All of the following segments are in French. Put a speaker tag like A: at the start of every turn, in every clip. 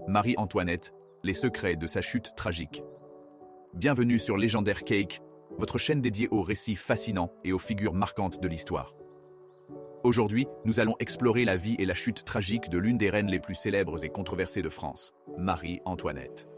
A: Marie-Antoinette, les secrets de sa chute tragique. Bienvenue sur Légendaire Cake, votre chaîne dédiée aux récits fascinants et aux figures marquantes de l'histoire. Aujourd'hui, nous allons explorer la vie et la chute tragique de l'une des reines les plus célèbres et controversées de France, Marie-Antoinette.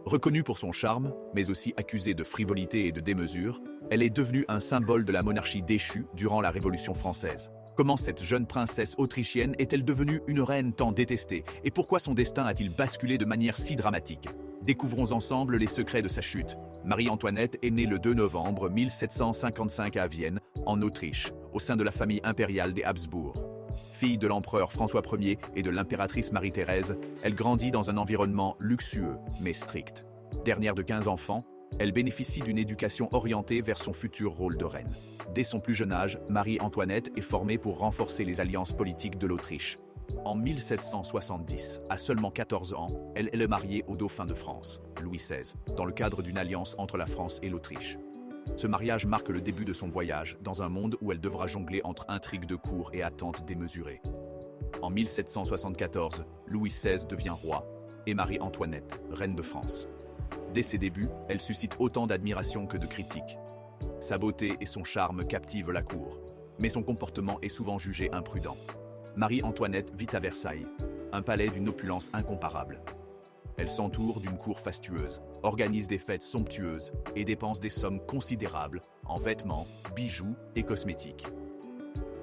A: Reconnue pour son charme, mais aussi accusée de frivolité et de démesure, elle est devenue un symbole de la monarchie déchue durant la Révolution française. Comment cette jeune princesse autrichienne est-elle devenue une reine tant détestée et pourquoi son destin a-t-il basculé de manière si dramatique? Découvrons ensemble les secrets de sa chute. Marie-Antoinette est née le 2 novembre 1755 à Vienne, en Autriche, au sein de la famille impériale des Habsbourg. Fille de l'empereur François Ier et de l'impératrice Marie-Thérèse, elle grandit dans un environnement luxueux mais strict. Dernière de 15 enfants, elle bénéficie d'une éducation orientée vers son futur rôle de reine. Dès son plus jeune âge, Marie-Antoinette est formée pour renforcer les alliances politiques de l'Autriche. En 1770, à seulement 14 ans, elle est mariée au dauphin de France, Louis XVI, dans le cadre d'une alliance entre la France et l'Autriche. Ce mariage marque le début de son voyage dans un monde où elle devra jongler entre intrigues de cour et attentes démesurées. En 1774, Louis XVI devient roi et Marie-Antoinette, reine de France. Dès ses débuts, elle suscite autant d'admiration que de critiques. Sa beauté et son charme captivent la cour, mais son comportement est souvent jugé imprudent. Marie-Antoinette vit à Versailles, un palais d'une opulence incomparable. Elle s'entoure d'une cour fastueuse, organise des fêtes somptueuses et dépense des sommes considérables en vêtements, bijoux et cosmétiques.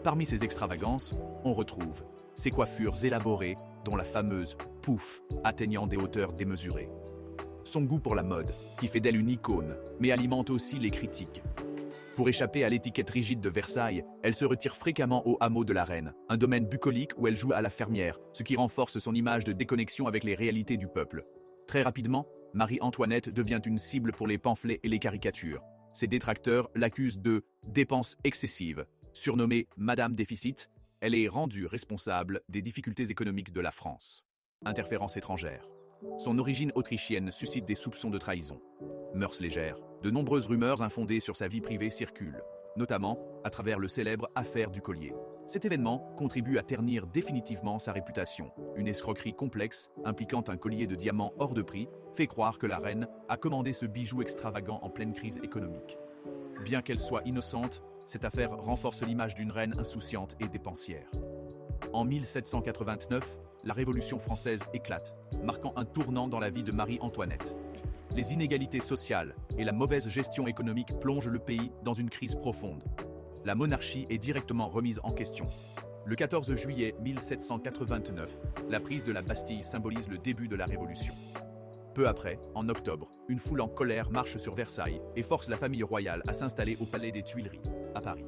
A: Parmi ces extravagances, on retrouve ses coiffures élaborées, dont la fameuse « pouffe » atteignant des hauteurs démesurées. Son goût pour la mode, qui fait d'elle une icône, mais alimente aussi les critiques. Pour échapper à l'étiquette rigide de Versailles, elle se retire fréquemment au hameau de la Reine, un domaine bucolique où elle joue à la fermière, ce qui renforce son image de déconnexion avec les réalités du peuple. Très rapidement, Marie-Antoinette devient une cible pour les pamphlets et les caricatures. Ses détracteurs l'accusent de « dépenses excessives ». Surnommée « Madame Déficit », elle est rendue responsable des difficultés économiques de la France. Interférences étrangères. Son origine autrichienne suscite des soupçons de trahison. Mœurs légères, de nombreuses rumeurs infondées sur sa vie privée circulent, notamment à travers le célèbre affaire du collier. Cet événement contribue à ternir définitivement sa réputation. Une escroquerie complexe, impliquant un collier de diamants hors de prix, fait croire que la reine a commandé ce bijou extravagant en pleine crise économique. Bien qu'elle soit innocente, cette affaire renforce l'image d'une reine insouciante et dépensière. En 1789, la Révolution française éclate, marquant un tournant dans la vie de Marie-Antoinette. Les inégalités sociales et la mauvaise gestion économique plongent le pays dans une crise profonde. La monarchie est directement remise en question. Le 14 juillet 1789, la prise de la Bastille symbolise le début de la Révolution. Peu après, en octobre, une foule en colère marche sur Versailles et force la famille royale à s'installer au Palais des Tuileries, à Paris.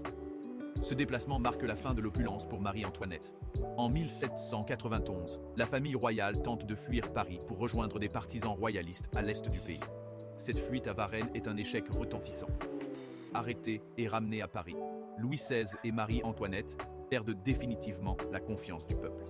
A: Ce déplacement marque la fin de l'opulence pour Marie-Antoinette. En 1791, la famille royale tente de fuir Paris pour rejoindre des partisans royalistes à l'est du pays. Cette fuite à Varennes est un échec retentissant. Arrêtés et ramenés à Paris, Louis XVI et Marie-Antoinette perdent définitivement la confiance du peuple.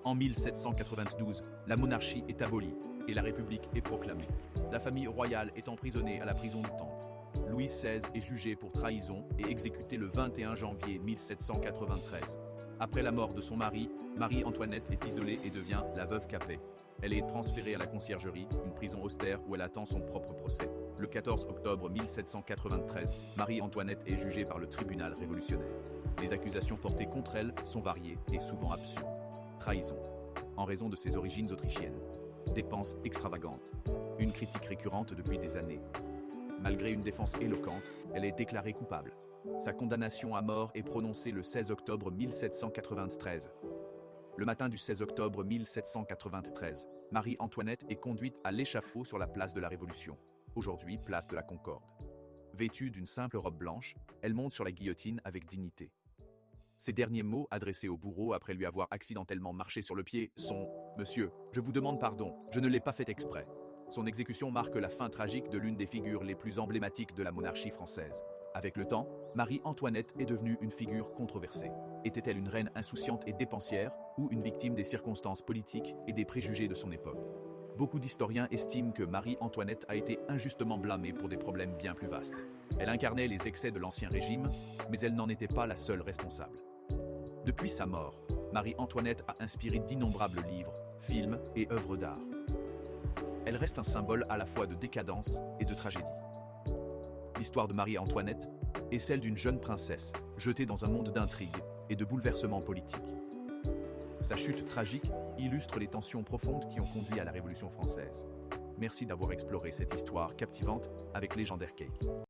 A: En 1792, la monarchie est abolie et la République est proclamée. La famille royale est emprisonnée à la prison du Temple. Louis XVI est jugé pour trahison et exécuté le 21 janvier 1793. Après la mort de son mari, Marie-Antoinette est isolée et devient la veuve Capet. Elle est transférée à la conciergerie, une prison austère où elle attend son propre procès. Le 14 octobre 1793, Marie-Antoinette est jugée par le tribunal révolutionnaire. Les accusations portées contre elle sont variées et souvent absurdes. Trahison, en raison de ses origines autrichiennes. Dépenses extravagantes, une critique récurrente depuis des années. Malgré une défense éloquente, elle est déclarée coupable. Sa condamnation à mort est prononcée le 16 octobre 1793. Le matin du 16 octobre 1793, Marie-Antoinette est conduite à l'échafaud sur la place de la Révolution, aujourd'hui place de la Concorde. Vêtue d'une simple robe blanche, elle monte sur la guillotine avec dignité. Ses derniers mots adressés au bourreau après lui avoir accidentellement marché sur le pied sont « Monsieur, je vous demande pardon, je ne l'ai pas fait exprès ». Son exécution marque la fin tragique de l'une des figures les plus emblématiques de la monarchie française. Avec le temps, Marie-Antoinette est devenue une figure controversée. Était-elle une reine insouciante et dépensière, ou une victime des circonstances politiques et des préjugés de son époque? Beaucoup d'historiens estiment que Marie-Antoinette a été injustement blâmée pour des problèmes bien plus vastes. Elle incarnait les excès de l'Ancien Régime, mais elle n'en était pas la seule responsable. Depuis sa mort, Marie-Antoinette a inspiré d'innombrables livres, films et œuvres d'art. Elle reste un symbole à la fois de décadence et de tragédie. L'histoire de Marie-Antoinette est celle d'une jeune princesse jetée dans un monde d'intrigues et de bouleversements politiques. Sa chute tragique illustre les tensions profondes qui ont conduit à la Révolution française. Merci d'avoir exploré cette histoire captivante avec Légendaire Cake.